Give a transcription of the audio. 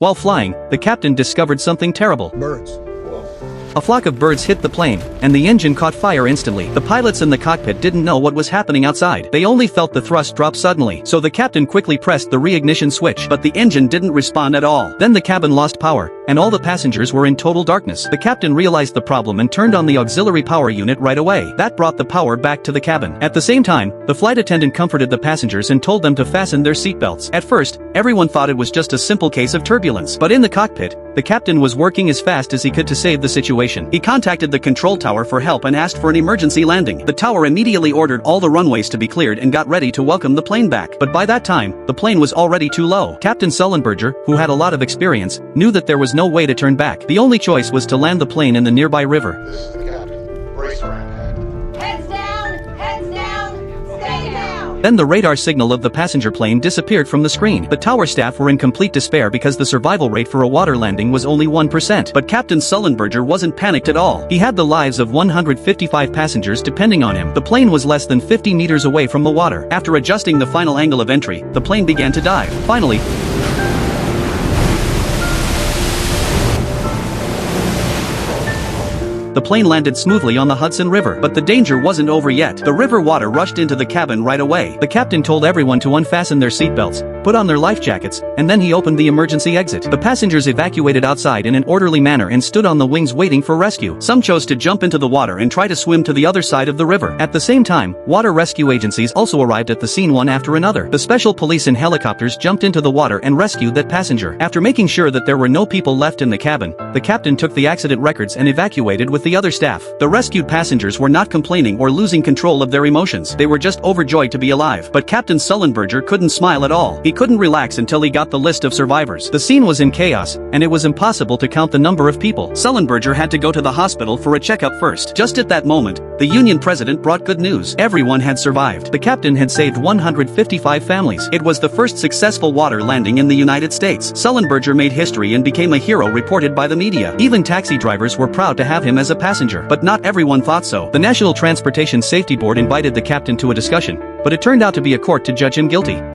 While flying, the captain discovered something terrible. Birds. A flock of birds hit the plane, and the engine caught fire instantly. The pilots in the cockpit didn't know what was happening outside. They only felt the thrust drop suddenly, so the captain quickly pressed the reignition switch, but the engine didn't respond at all. Then the cabin lost power, and all the passengers were in total darkness. The captain realized the problem and turned on the auxiliary power unit right away. That brought the power back to the cabin. At the same time, the flight attendant comforted the passengers and told them to fasten their seatbelts. At first, everyone thought it was just a simple case of turbulence, but in the cockpit, the captain was working as fast as he could to save the situation. He contacted the control tower for help and asked for an emergency landing. The tower immediately ordered all the runways to be cleared and got ready to welcome the plane back. But by that time, the plane was already too low. Captain Sullenberger, who had a lot of experience, knew that there was no way to turn back. The only choice was to land the plane in the nearby river. This is the captain. Brace for impact. Heads down, stay down. Then the radar signal of the passenger plane disappeared from the screen. The tower staff were in complete despair because the survival rate for a water landing was only 1%. But Captain Sullenberger wasn't panicked at all. He had the lives of 155 passengers depending on him. The plane was less than 50 meters away from the water. After adjusting the final angle of entry, the plane began to dive. Finally, the plane landed smoothly on the Hudson River. But the danger wasn't over yet. The river water rushed into the cabin right away. The captain told everyone to unfasten their seatbelts, put on their life jackets, and then he opened the emergency exit. The passengers evacuated outside in an orderly manner and stood on the wings waiting for rescue. Some chose to jump into the water and try to swim to the other side of the river. At the same time, water rescue agencies also arrived at the scene one after another. The special police and helicopters jumped into the water and rescued that passenger. After making sure that there were no people left in the cabin, the captain took the accident records and evacuated with the other staff. The rescued passengers were not complaining or losing control of their emotions. They were just overjoyed to be alive. But Captain Sullenberger couldn't smile at all. He couldn't relax until he got the list of survivors. The scene was in chaos, and it was impossible to count the number of people. Sullenberger had to go to the hospital for a checkup first. Just at that moment, the Union president brought good news. Everyone had survived. The captain had saved 155 families. It was the first successful water landing in the United States. Sullenberger made history and became a hero reported by the media. Even taxi drivers were proud to have him as a passenger. But not everyone thought so. The National Transportation Safety Board invited the captain to a discussion, but it turned out to be a court to judge him guilty.